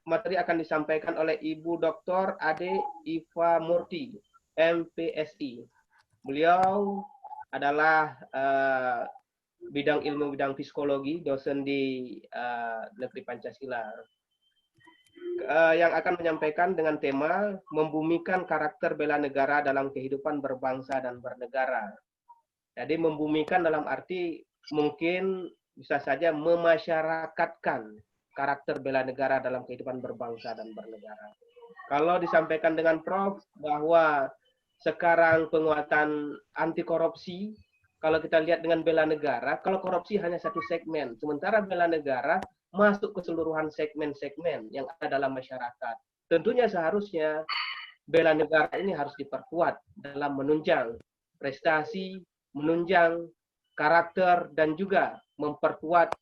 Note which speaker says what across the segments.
Speaker 1: materi akan disampaikan oleh Ibu Dr. Ade Iva Murti, MPSI. Beliau adalah bidang ilmu bidang psikologi, dosen di Negeri Pancasila, yang akan menyampaikan dengan tema membumikan karakter bela negara dalam kehidupan berbangsa dan bernegara. Jadi membumikan dalam arti mungkin bisa saja memasyarakatkan karakter bela negara dalam kehidupan berbangsa dan bernegara. Kalau disampaikan dengan Prof bahwa sekarang penguatan anti korupsi, kalau kita lihat dengan bela negara, kalau korupsi hanya satu segmen, sementara bela negara masuk keseluruhan segmen-segmen yang ada dalam masyarakat. Tentunya seharusnya bela negara ini harus diperkuat dalam menunjang prestasi, menunjang karakter, dan juga memperkuat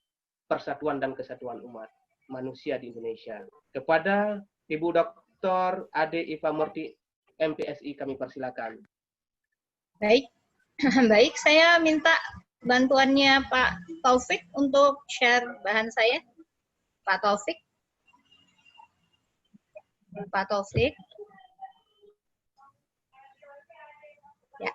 Speaker 1: persatuan dan kesatuan umat manusia di Indonesia. Kepada Ibu Dr. Ade Iva Murti, MPSI, kami persilakan.
Speaker 2: Baik, baik. Saya minta bantuannya Pak Taufik untuk share bahan saya. Pak Taufik. Pak Taufik. Ya.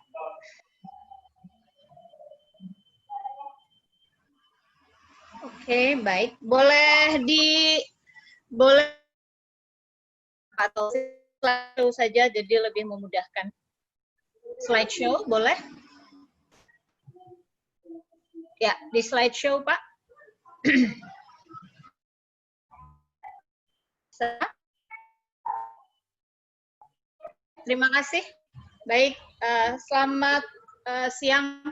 Speaker 2: Oke, baik. Boleh Pak Taufik saja jadi lebih memudahkan. Slideshow, boleh? Ya, di slideshow, Pak. Terima kasih. Baik, selamat siang,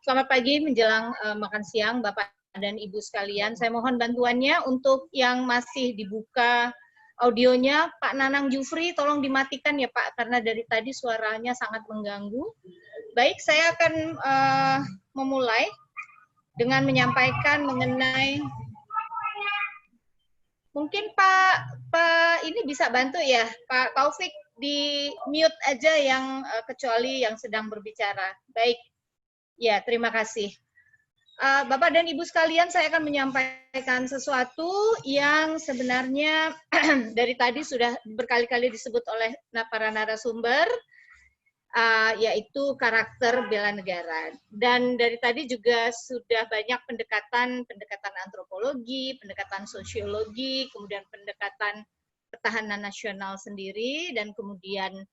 Speaker 2: selamat pagi menjelang makan siang, Bapak dan Ibu sekalian. Saya mohon bantuannya untuk yang masih dibuka audionya, Pak Nanang Jufri, tolong dimatikan ya Pak, karena dari tadi suaranya sangat mengganggu. Baik, saya akan memulai dengan menyampaikan mengenai, mungkin Pak ini bisa bantu ya, Pak Taufik, di mute aja yang kecuali yang sedang berbicara. Baik, ya terima kasih. Bapak dan Ibu sekalian, saya akan menyampaikan sesuatu yang sebenarnya dari tadi sudah berkali-kali disebut oleh para narasumber, yaitu karakter bela negara. Dan dari tadi juga sudah banyak pendekatan antropologi, pendekatan sosiologi, kemudian pendekatan pertahanan nasional sendiri, dan kemudian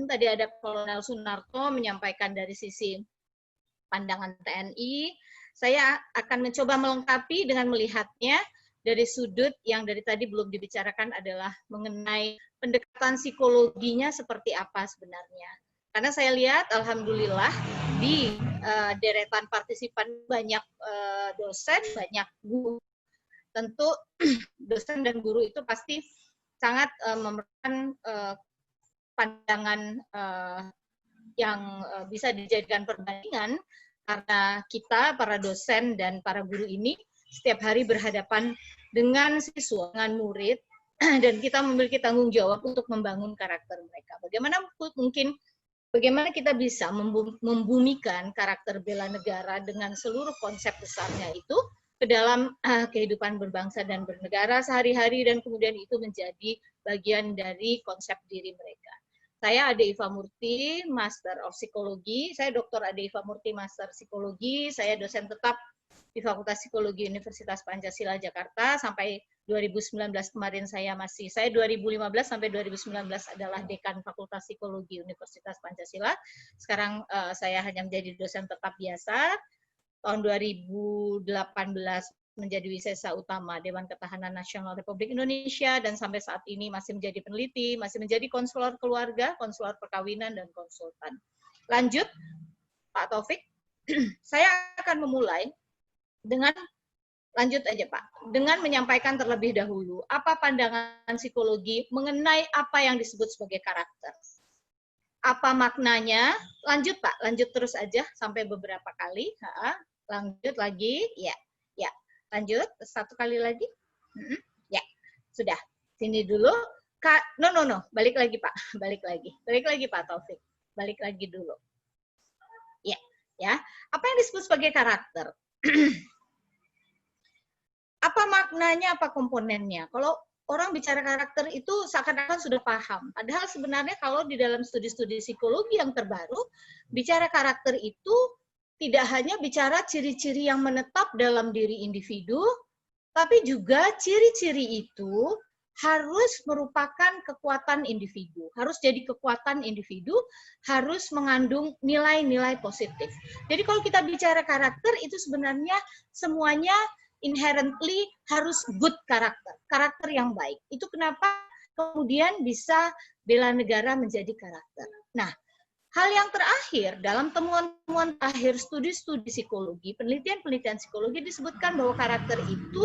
Speaker 2: tadi ada Kolonel Sunarto menyampaikan dari sisi pandangan TNI. Saya akan mencoba melengkapi dengan melihatnya dari sudut yang dari tadi belum dibicarakan adalah mengenai pendekatan psikologinya seperti apa sebenarnya. Karena saya lihat alhamdulillah di deretan partisipan banyak dosen, banyak guru. Tentu dosen dan guru itu pasti sangat memerlukan pandangan yang bisa dijadikan perbandingan, karena kita, para dosen dan para guru ini, setiap hari berhadapan dengan siswa, dengan murid, dan kita memiliki tanggung jawab untuk membangun karakter mereka. Bagaimana kita bisa membumikan karakter bela negara dengan seluruh konsep besarnya itu ke dalam kehidupan berbangsa dan bernegara sehari-hari, dan kemudian itu menjadi bagian dari konsep diri mereka. Saya Ade Iva Murti, Master of Psikologi. Saya Dr. Ade Iva Murti, Master Psikologi. Saya dosen tetap di Fakultas Psikologi Universitas Pancasila Jakarta. Sampai 2019 kemarin saya 2015 sampai 2019 adalah Dekan Fakultas Psikologi Universitas Pancasila. Sekarang saya hanya menjadi dosen tetap biasa. Tahun 2018 menjadi wisesa utama Dewan Ketahanan Nasional Republik Indonesia, dan sampai saat ini masih menjadi peneliti, masih menjadi konselor keluarga, konselor perkawinan, dan konsultan. Lanjut, Pak Taufik. Saya akan memulai dengan, lanjut aja Pak, dengan menyampaikan terlebih dahulu apa pandangan psikologi mengenai apa yang disebut sebagai karakter. Apa maknanya? Lanjut Pak, lanjut terus aja sampai beberapa kali. Lanjut lagi, ya. Lanjut, satu kali lagi. Ya, sudah. Sini dulu. No. Balik lagi, Pak. Balik lagi, Pak Taufik. Balik lagi dulu. Ya. Apa yang disebut sebagai karakter? Apa maknanya, apa komponennya? Kalau orang bicara karakter itu seakan-akan sudah paham. Padahal sebenarnya kalau di dalam studi-studi psikologi yang terbaru, bicara karakter itu tidak hanya bicara ciri-ciri yang menetap dalam diri individu, tapi juga ciri-ciri itu harus merupakan kekuatan individu, harus jadi kekuatan individu, harus mengandung nilai-nilai positif. Jadi kalau kita bicara karakter itu sebenarnya semuanya inherently harus good karakter, karakter yang baik. Itu kenapa kemudian bisa bela negara menjadi karakter. Nah, hal yang terakhir, dalam temuan-temuan terakhir studi-studi psikologi, penelitian-penelitian psikologi disebutkan bahwa karakter itu,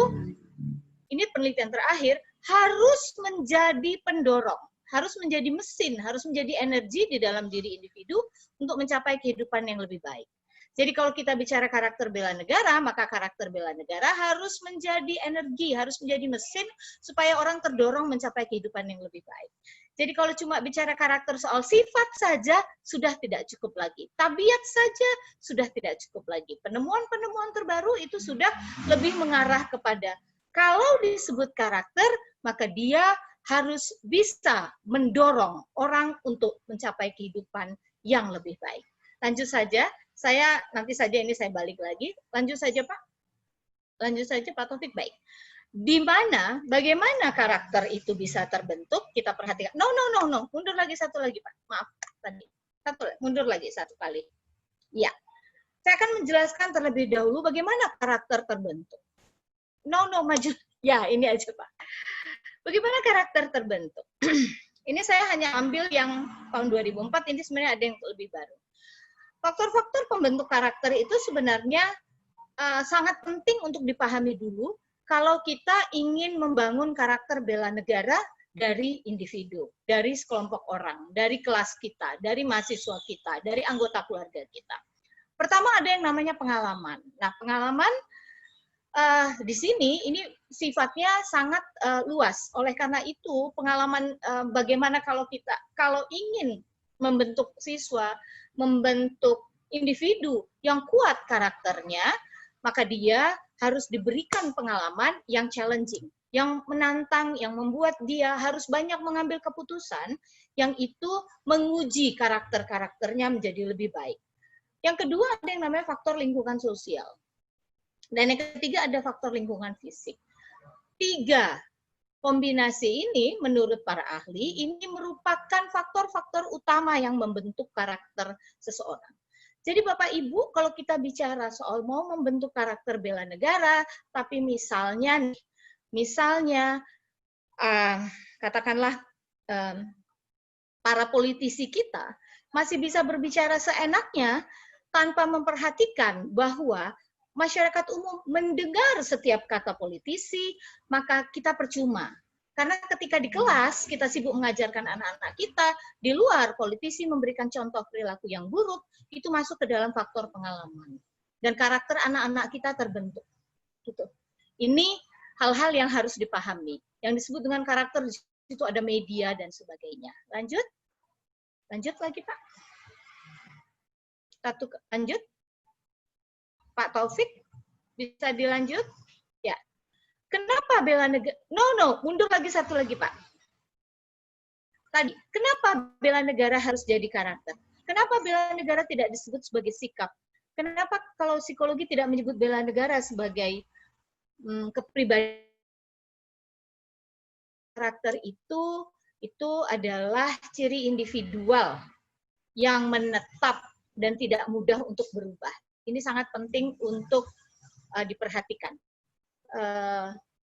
Speaker 2: ini penelitian terakhir, harus menjadi pendorong, harus menjadi mesin, harus menjadi energi di dalam diri individu untuk mencapai kehidupan yang lebih baik. Jadi kalau kita bicara karakter bela negara, maka karakter bela negara harus menjadi energi, harus menjadi mesin supaya orang terdorong mencapai kehidupan yang lebih baik. Jadi kalau cuma bicara karakter soal sifat saja, sudah tidak cukup lagi. Tabiat saja sudah tidak cukup lagi. Penemuan-penemuan terbaru itu sudah lebih mengarah kepada kalau disebut karakter, maka dia harus bisa mendorong orang untuk mencapai kehidupan yang lebih baik. Lanjut saja, saya nanti saja ini saya balik lagi. Lanjut saja Pak. Lanjut saja Pak Taufik, baik. Di mana, bagaimana karakter itu bisa terbentuk, kita perhatikan. No, mundur lagi satu lagi Pak. Maaf, tadi. Mundur lagi satu kali. Ya, saya akan menjelaskan terlebih dahulu bagaimana karakter terbentuk. No, maju. Ya, ini aja Pak. Bagaimana karakter terbentuk? Ini saya hanya ambil yang tahun 2004, ini sebenarnya ada yang lebih baru. Faktor-faktor pembentuk karakter itu sebenarnya sangat penting untuk dipahami dulu kalau kita ingin membangun karakter bela negara dari individu, dari sekelompok orang, dari kelas kita, dari mahasiswa kita, dari anggota keluarga kita. Pertama ada yang namanya pengalaman. Nah, pengalaman di sini ini sifatnya sangat luas. Oleh karena itu, pengalaman bagaimana kalau ingin membentuk siswa, membentuk individu yang kuat karakternya, maka dia harus diberikan pengalaman yang challenging, yang menantang, yang membuat dia harus banyak mengambil keputusan yang itu menguji karakternya menjadi lebih baik. Yang kedua ada yang namanya faktor lingkungan sosial. Dan yang ketiga ada faktor lingkungan fisik. 3 kombinasi ini menurut para ahli ini merupakan faktor-faktor utama yang membentuk karakter seseorang. Jadi Bapak Ibu kalau kita bicara soal mau membentuk karakter bela negara, tapi misalnya katakanlah para politisi kita masih bisa berbicara seenaknya tanpa memperhatikan bahwa masyarakat umum mendengar setiap kata politisi, maka kita percuma. Karena ketika di kelas kita sibuk mengajarkan anak-anak kita, di luar politisi memberikan contoh perilaku yang buruk, itu masuk ke dalam faktor pengalaman. Dan karakter anak-anak kita terbentuk. Gitu. Ini hal-hal yang harus dipahami. Yang disebut dengan karakter di situ ada media dan sebagainya. Lanjut. Lanjut lagi Pak. Lanjut. Pak Taufik, bisa dilanjut? Ya. Kenapa bela negara? No, mundur lagi satu lagi, Pak. Tadi, kenapa bela negara harus jadi karakter? Kenapa bela negara tidak disebut sebagai sikap? Kenapa kalau psikologi tidak menyebut bela negara sebagai kepribadian karakter itu adalah ciri individual yang menetap dan tidak mudah untuk berubah. Ini sangat penting untuk diperhatikan.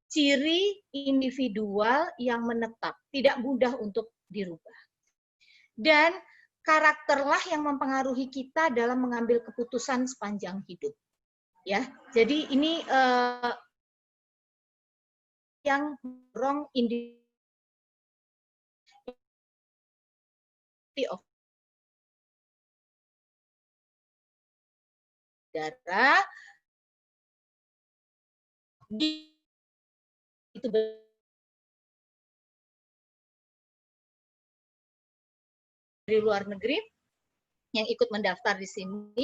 Speaker 2: Ciri individual yang menetap, tidak mudah untuk dirubah. Dan karakterlah yang mempengaruhi kita dalam mengambil keputusan sepanjang hidup. Ya, jadi ini yang dorong individu of negara itu dari luar negeri yang ikut mendaftar di sini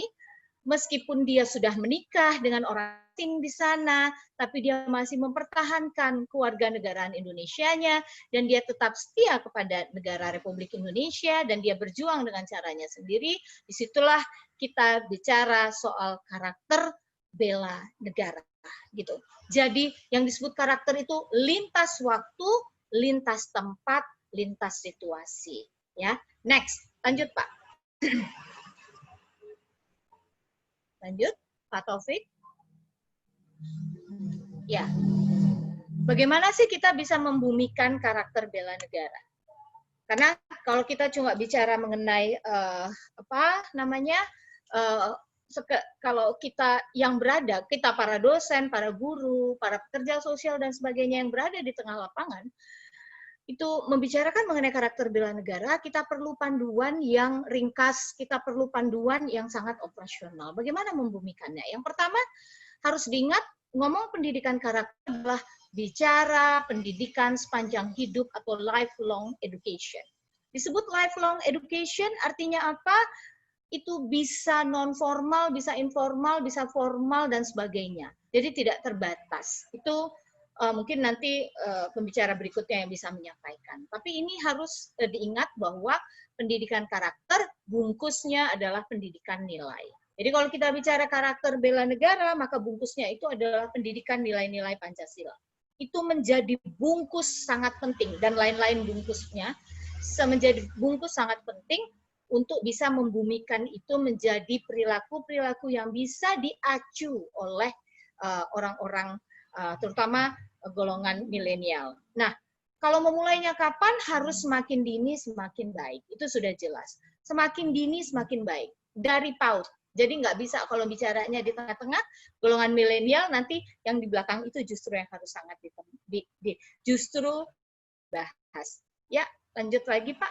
Speaker 2: meskipun dia sudah menikah dengan orang asing di sana, tapi dia masih mempertahankan kewarganegaraan Indonesianya, dan dia tetap setia kepada negara Republik Indonesia, dan dia berjuang dengan caranya sendiri. Disitulah kita bicara soal karakter bela negara, gitu. Jadi yang disebut karakter itu lintas waktu, lintas tempat, lintas situasi. Ya, next, lanjut Pak. Lanjut, Pak Taufik. Ya, bagaimana sih kita bisa membumikan karakter bela negara? Karena kalau kita cuma bicara mengenai kalau kita yang berada, kita para dosen, para guru, para pekerja sosial dan sebagainya yang berada di tengah lapangan, itu membicarakan mengenai karakter bela negara, kita perlu panduan yang ringkas, kita perlu panduan yang sangat operasional. Bagaimana membumikannya? Yang pertama, harus diingat, ngomong pendidikan karakter adalah bicara pendidikan sepanjang hidup atau lifelong education. Disebut lifelong education artinya apa? Itu bisa non-formal, bisa informal, bisa formal, dan sebagainya. Jadi tidak terbatas. Itu mungkin nanti pembicara berikutnya yang bisa menyampaikan. Tapi ini harus diingat bahwa pendidikan karakter bungkusnya adalah pendidikan nilai. Jadi kalau kita bicara karakter bela negara, maka bungkusnya itu adalah pendidikan nilai-nilai Pancasila. Itu menjadi bungkus sangat penting, dan lain-lain bungkusnya menjadi bungkus sangat penting untuk bisa membumikan itu menjadi perilaku-perilaku yang bisa diacu oleh orang-orang, terutama golongan milenial. Nah, kalau memulainya kapan? Harus semakin dini semakin baik. Itu sudah jelas. Semakin dini semakin baik. Dari PAUD. Jadi nggak bisa kalau bicaranya di tengah-tengah, golongan milenial, nanti yang di belakang itu justru yang harus sangat justru bahas. Ya, lanjut lagi Pak.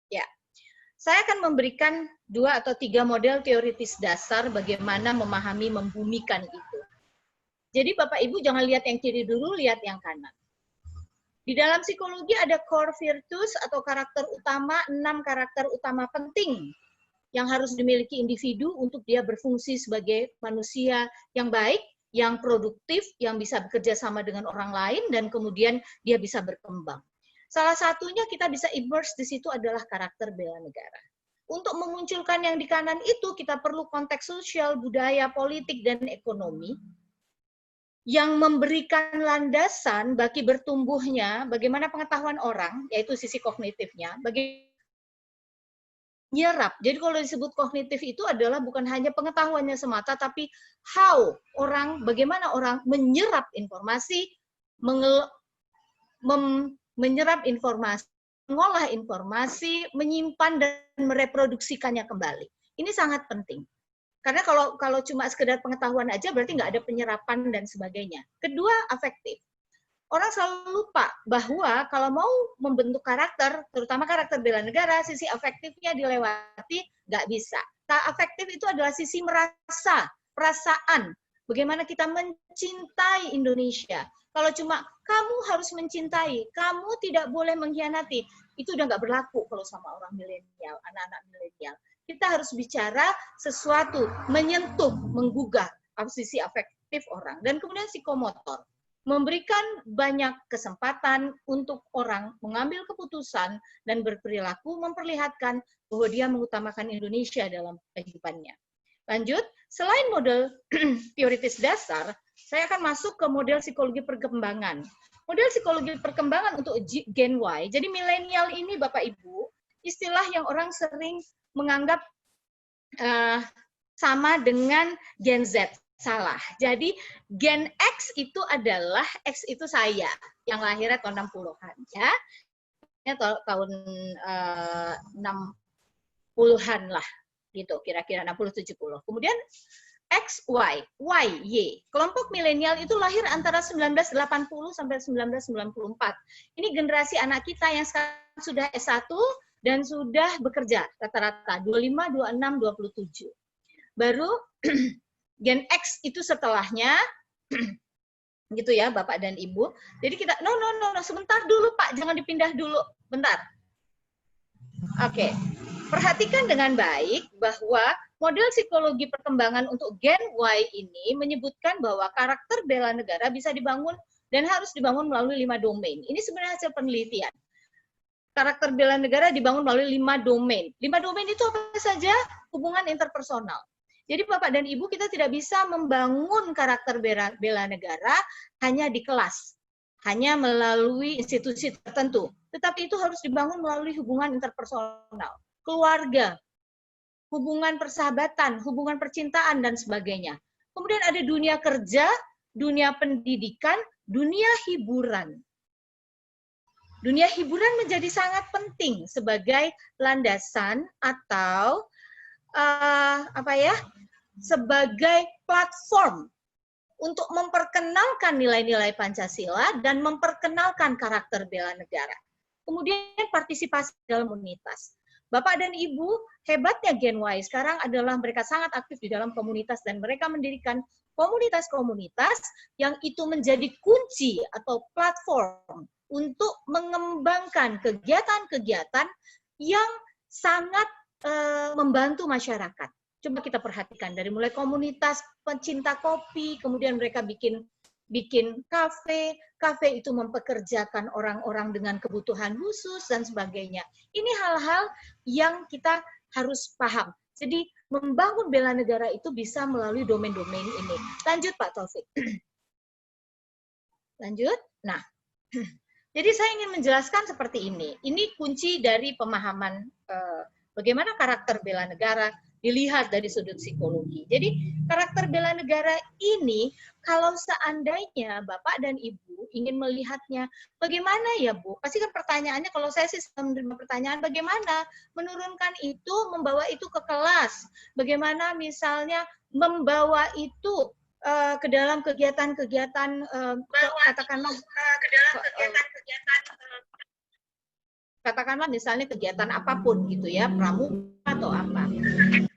Speaker 2: Ya, saya akan memberikan 2 atau 3 model teoritis dasar bagaimana memahami membumikan itu. Jadi Bapak Ibu jangan lihat yang kiri dulu, lihat yang kanan. Di dalam psikologi ada core virtues atau karakter utama, 6 karakter utama penting yang harus dimiliki individu untuk dia berfungsi sebagai manusia yang baik, yang produktif, yang bisa bekerja sama dengan orang lain, dan kemudian dia bisa berkembang. Salah satunya kita bisa immerse di situ adalah karakter bela negara. Untuk memunculkan yang di kanan itu, kita perlu konteks sosial, budaya, politik, dan ekonomi yang memberikan landasan bagi bertumbuhnya, bagaimana pengetahuan orang, yaitu sisi kognitifnya, bagi menyerap. Jadi kalau disebut kognitif itu adalah bukan hanya pengetahuannya semata, tapi bagaimana orang menyerap informasi, menyerap informasi, mengolah informasi, menyimpan dan mereproduksikannya kembali. Ini sangat penting. Karena kalau cuma sekedar pengetahuan aja berarti nggak ada penyerapan dan sebagainya. Kedua, afektif. Orang selalu lupa bahwa kalau mau membentuk karakter, terutama karakter bela negara, sisi afektifnya dilewati, nggak bisa. Afektif itu adalah sisi merasa, perasaan. Bagaimana kita mencintai Indonesia. Kalau cuma kamu harus mencintai, kamu tidak boleh mengkhianati, itu udah nggak berlaku kalau sama orang milenial, anak-anak milenial. Kita harus bicara sesuatu, menyentuh, menggugah sisi afektif orang. Dan kemudian psikomotor. Memberikan banyak kesempatan untuk orang mengambil keputusan dan berperilaku memperlihatkan bahwa dia mengutamakan Indonesia dalam kehidupannya. Lanjut, selain model teoritis dasar, saya akan masuk ke model psikologi perkembangan. Model psikologi perkembangan untuk Gen Y, jadi milenial ini Bapak Ibu, istilah yang orang sering menganggap sama dengan Gen Z. Salah. Jadi Gen X itu adalah, X itu saya, yang lahirnya tahun 60-an. Ya. Tahun 60-an lah, gitu, kira-kira 60-70. Kemudian X, Y, Y, Y. Kelompok milenial itu lahir antara 1980 sampai 1994. Ini generasi anak kita yang sekarang sudah S1 dan sudah bekerja, rata-rata 25, 26, 27. Baru Gen X itu setelahnya, gitu ya Bapak dan Ibu. Jadi kita, no, sebentar dulu Pak, jangan dipindah dulu, bentar. Oke, perhatikan dengan baik bahwa model psikologi perkembangan untuk Gen Y ini menyebutkan bahwa karakter bela negara bisa dibangun dan harus dibangun melalui 5 domain. Ini sebenarnya hasil penelitian. Karakter bela negara dibangun melalui 5 domain. 5 domain itu apa saja? Hubungan interpersonal. Jadi Bapak dan Ibu, kita tidak bisa membangun karakter bela negara hanya di kelas, hanya melalui institusi tertentu. Tetapi itu harus dibangun melalui hubungan interpersonal, keluarga, hubungan persahabatan, hubungan percintaan, dan sebagainya. Kemudian ada dunia kerja, dunia pendidikan, dunia hiburan. Dunia hiburan menjadi sangat penting sebagai landasan atau sebagai platform untuk memperkenalkan nilai-nilai Pancasila dan memperkenalkan karakter bela negara. Kemudian partisipasi dalam komunitas. Bapak dan Ibu, hebatnya Gen Y sekarang adalah mereka sangat aktif di dalam komunitas dan mereka mendirikan komunitas-komunitas yang itu menjadi kunci atau platform untuk mengembangkan kegiatan-kegiatan yang sangat membantu masyarakat. Coba kita perhatikan dari mulai komunitas pencinta kopi, kemudian mereka bikin kafe itu mempekerjakan orang-orang dengan kebutuhan khusus dan sebagainya. Ini hal-hal yang kita harus paham. Jadi membangun bela negara itu bisa melalui domain-domain ini. Lanjut Pak Taufik. Lanjut. Nah, jadi saya ingin menjelaskan seperti ini. Ini kunci dari pemahaman bagaimana karakter bela negara dilihat dari sudut psikologi. Jadi karakter bela negara ini kalau seandainya Bapak dan Ibu ingin melihatnya, bagaimana ya Bu? Pasti kan pertanyaannya, kalau saya sih menerima pertanyaan, bagaimana menurunkan itu, membawa itu ke kelas? Bagaimana misalnya membawa itu ke dalam kegiatan-kegiatan katakanlah misalnya kegiatan apapun gitu ya, pramuka atau apa.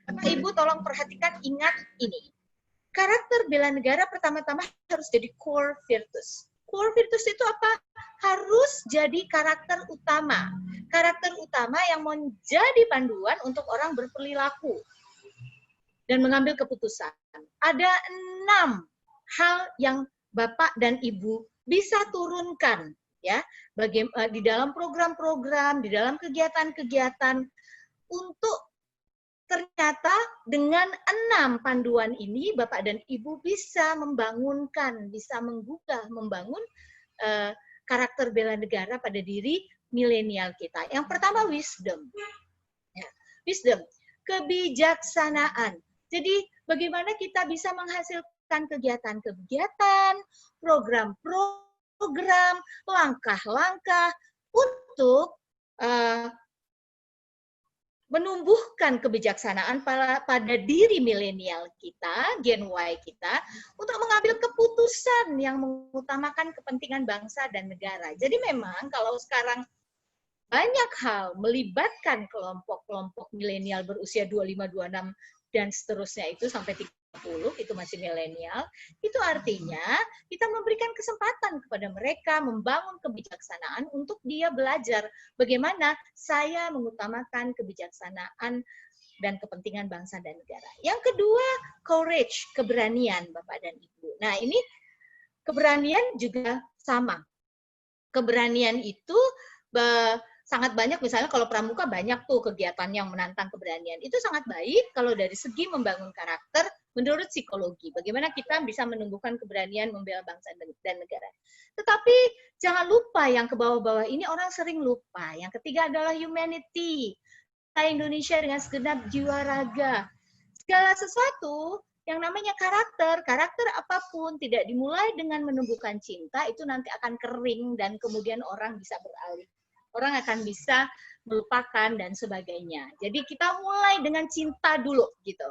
Speaker 2: Bapak Ibu tolong perhatikan, ingat ini. Karakter bela negara pertama-tama harus jadi core virtus. Core virtus itu apa? Harus jadi karakter utama. Karakter utama yang menjadi panduan untuk orang berperilaku dan mengambil keputusan. Ada 6 hal yang Bapak dan Ibu bisa turunkan ya, di dalam program-program, di dalam kegiatan-kegiatan, untuk ternyata dengan 6 panduan ini Bapak dan Ibu bisa membangunkan, bisa menggugah, membangun karakter bela negara pada diri milenial kita. Yang pertama wisdom. Ya, wisdom, kebijaksanaan. Jadi bagaimana kita bisa menghasilkan kegiatan-kegiatan, program-program, langkah-langkah untuk menumbuhkan kebijaksanaan pada diri milenial kita, Gen Y kita, untuk mengambil keputusan yang mengutamakan kepentingan bangsa dan negara. Jadi memang kalau sekarang banyak hal melibatkan kelompok-kelompok milenial berusia 25, 26, dan seterusnya itu sampai 30, itu masih milenial, itu artinya kita memberikan kesempatan kepada mereka membangun kebijaksanaan untuk dia belajar bagaimana saya mengutamakan kebijaksanaan dan kepentingan bangsa dan negara. Yang kedua, courage, keberanian Bapak dan Ibu. Nah ini keberanian juga sama. Keberanian itu sangat banyak, misalnya kalau pramuka banyak tuh kegiatan yang menantang keberanian. Itu sangat baik kalau dari segi membangun karakter menurut psikologi. Bagaimana kita bisa menumbuhkan keberanian membela bangsa dan negara. Tetapi jangan lupa yang ke bawah-bawah ini orang sering lupa. Yang ketiga adalah humanity. Indonesia dengan segenap jiwa raga. Segala sesuatu yang namanya karakter apapun tidak dimulai dengan menumbuhkan cinta, itu nanti akan kering dan kemudian orang bisa beralih. Orang akan bisa melupakan dan sebagainya. Jadi kita mulai dengan cinta dulu gitu.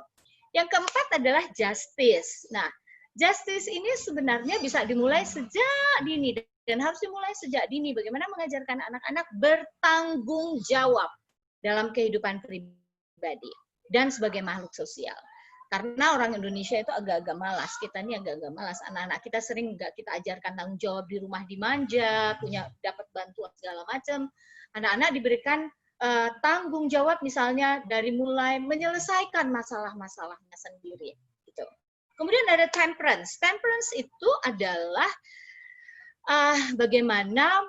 Speaker 2: Yang keempat adalah justice. Nah, justice ini sebenarnya bisa dimulai sejak dini dan harus dimulai sejak dini. Bagaimana mengajarkan anak-anak bertanggung jawab dalam kehidupan pribadi dan sebagai makhluk sosial. Karena orang Indonesia itu agak-agak malas, kita ini agak-agak malas. Anak-anak kita sering nggak kita ajarkan tanggung jawab, di rumah dimanja, punya dapat bantuan segala macam. Anak-anak diberikan tanggung jawab misalnya dari mulai menyelesaikan masalah-masalahnya sendiri. Gitu. Kemudian ada temperance. Temperance itu adalah bagaimana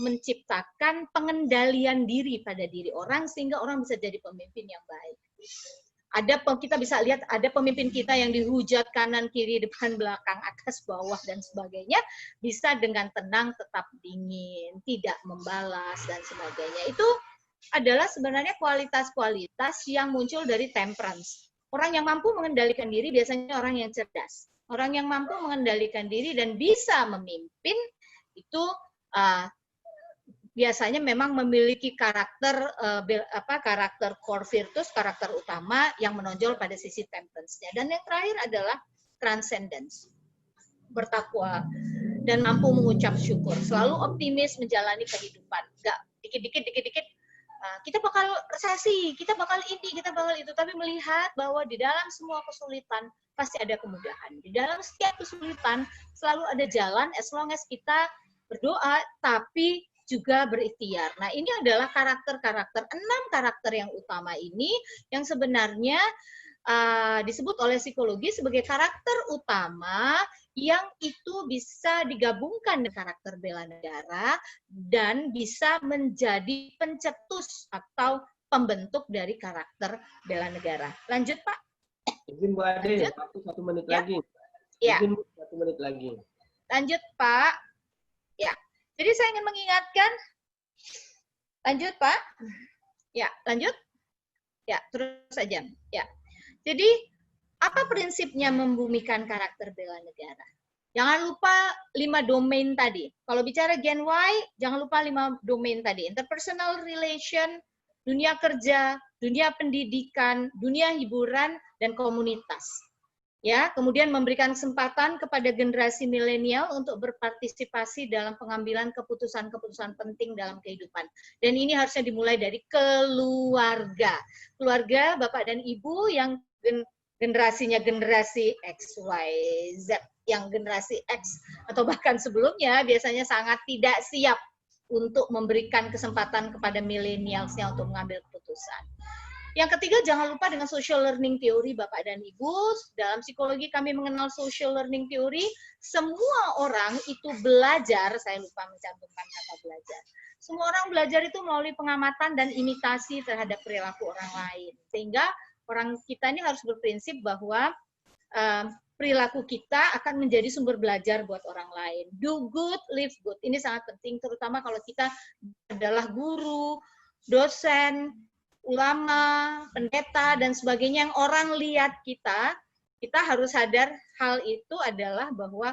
Speaker 2: menciptakan pengendalian diri pada diri orang sehingga orang bisa jadi pemimpin yang baik. Kita bisa lihat ada pemimpin kita yang dihujat kanan kiri depan belakang atas bawah dan sebagainya, bisa dengan tenang tetap dingin, tidak membalas dan sebagainya. Itu adalah sebenarnya kualitas-kualitas yang muncul dari temperance. Orang yang mampu mengendalikan diri biasanya orang yang cerdas. Orang yang mampu mengendalikan diri dan bisa memimpin itu biasanya memang memiliki karakter karakter core virtus, karakter utama yang menonjol pada sisi temperance-nya. Dan yang terakhir adalah transcendence, bertakwa dan mampu mengucap syukur, selalu optimis menjalani kehidupan. Enggak dikit-dikit kita bakal resesi, kita bakal ini, kita bakal itu, tapi melihat bahwa di dalam semua kesulitan pasti ada kemudahan. Di dalam setiap kesulitan selalu ada jalan as long as kita berdoa tapi juga berikhtiar. Nah, ini adalah karakter-karakter, 6 karakter yang utama ini yang sebenarnya disebut oleh psikologi sebagai karakter utama yang itu bisa digabungkan dengan karakter bela negara dan bisa menjadi pencetus atau pembentuk dari karakter bela negara. Lanjut, Pak.
Speaker 1: Izin Bu Ade, waktu 1 menit lagi.
Speaker 2: Ya.
Speaker 1: Izin 1 menit lagi.
Speaker 2: Lanjut, Pak. Ya. Jadi saya ingin mengingatkan, lanjut Pak. Ya, lanjut. Ya, terus saja. Ya. Jadi, apa prinsipnya membumikan karakter bela negara? Jangan lupa 5 domain tadi. Kalau bicara Gen Y, jangan lupa 5 domain tadi. Interpersonal relation, dunia kerja, dunia pendidikan, dunia hiburan, dan komunitas. Ya, kemudian memberikan kesempatan kepada generasi milenial untuk berpartisipasi dalam pengambilan keputusan-keputusan penting dalam kehidupan. Dan ini harusnya dimulai dari keluarga. Keluarga Bapak dan Ibu yang generasinya generasi X, Y, Z, yang generasi X atau bahkan sebelumnya biasanya sangat tidak siap untuk memberikan kesempatan kepada milenialsnya untuk mengambil keputusan. Yang ketiga, jangan lupa dengan social learning theory, Bapak dan Ibu. Dalam psikologi kami mengenal social learning theory, semua orang itu belajar, saya lupa mencantumkan kata belajar. Semua orang belajar itu melalui pengamatan dan imitasi terhadap perilaku orang lain. Sehingga orang kita ini harus berprinsip bahwa perilaku kita akan menjadi sumber belajar buat orang lain. Do good, live good. Ini sangat penting, terutama kalau kita adalah guru, dosen, ulama, pendeta, dan sebagainya yang orang lihat kita harus sadar hal itu adalah bahwa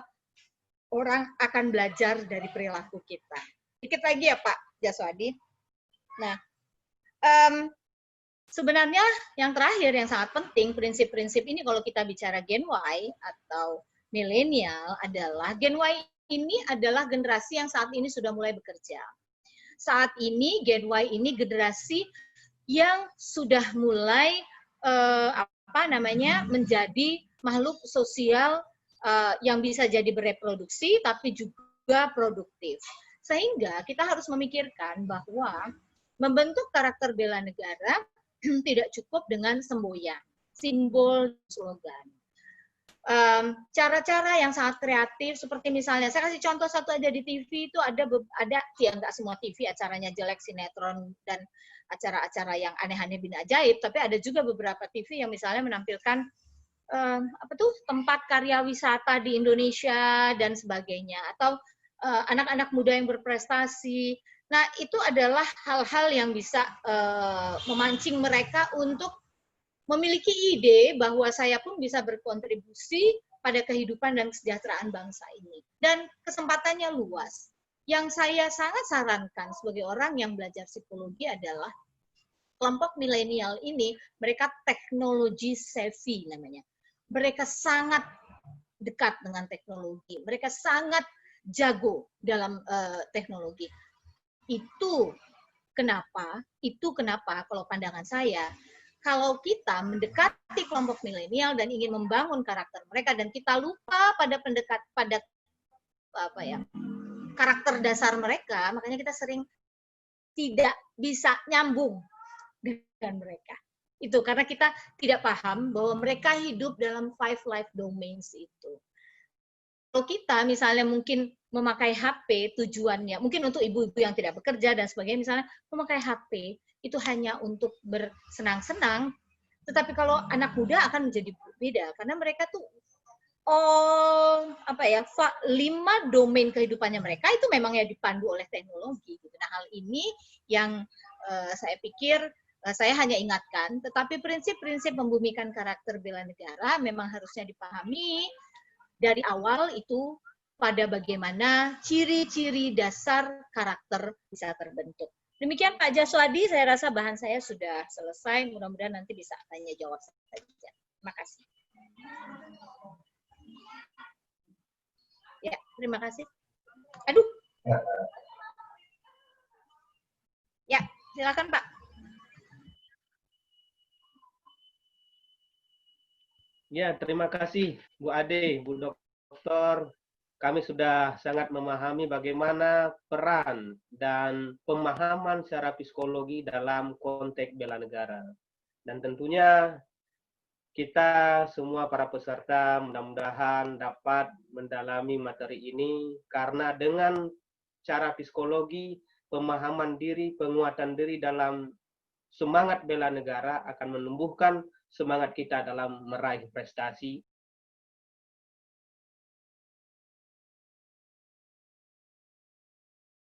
Speaker 2: orang akan belajar dari perilaku kita. Dikit lagi ya Pak Jaswadi. Nah, sebenarnya yang terakhir yang sangat penting, prinsip-prinsip ini kalau kita bicara Gen Y atau milenial adalah Gen Y ini adalah generasi yang saat ini sudah mulai bekerja. Saat ini Gen Y ini generasi yang sudah mulai menjadi makhluk sosial yang bisa jadi bereproduksi tapi juga produktif. Sehingga kita harus memikirkan bahwa membentuk karakter bela negara tidak cukup dengan semboyan, simbol, slogan. Cara-cara yang sangat kreatif seperti misalnya saya kasih contoh satu aja, di TV itu ada ya nggak semua TV acaranya jelek, sinetron dan acara-acara yang aneh-aneh bin ajaib, tapi ada juga beberapa TV yang misalnya menampilkan tempat karya wisata di Indonesia dan sebagainya, atau anak-anak muda yang berprestasi. Nah, itu adalah hal-hal yang bisa memancing mereka untuk memiliki ide bahwa saya pun bisa berkontribusi pada kehidupan dan kesejahteraan bangsa ini. Dan kesempatannya luas. Yang saya sangat sarankan sebagai orang yang belajar psikologi adalah kelompok milenial ini, mereka teknologi savvy namanya. Mereka sangat dekat dengan teknologi. Mereka sangat jago dalam teknologi. Itu kenapa kalau pandangan saya, kalau kita mendekati kelompok milenial dan ingin membangun karakter mereka dan kita lupa pada karakter dasar mereka, makanya kita sering tidak bisa nyambung dengan mereka. Itu karena kita tidak paham bahwa mereka hidup dalam 5 life domains itu. Kalau kita misalnya mungkin memakai HP tujuannya, mungkin untuk ibu-ibu yang tidak bekerja dan sebagainya, misalnya memakai HP itu hanya untuk bersenang-senang, tetapi kalau anak muda akan menjadi berbeda, karena mereka tuh 5 domain kehidupannya mereka itu memang ya dipandu oleh teknologi. Nah, hal ini yang saya pikir saya hanya ingatkan, tetapi prinsip-prinsip membumikan karakter bela negara memang harusnya dipahami dari awal itu pada bagaimana ciri-ciri dasar karakter bisa terbentuk. Demikian Pak Jaswadi, saya rasa bahan saya sudah selesai, mudah-mudahan nanti bisa tanya jawab saja. Terima kasih. Ya, terima kasih. Aduh. Ya, silakan Pak.
Speaker 1: Ya, terima kasih Bu Ade, Bu Dokter. Kami sudah sangat memahami bagaimana peran dan pemahaman secara psikologi dalam konteks bela negara. Dan tentunya kita semua para peserta mudah-mudahan dapat mendalami materi ini karena dengan cara psikologi, pemahaman diri, penguatan diri dalam semangat bela negara akan menumbuhkan semangat kita dalam meraih prestasi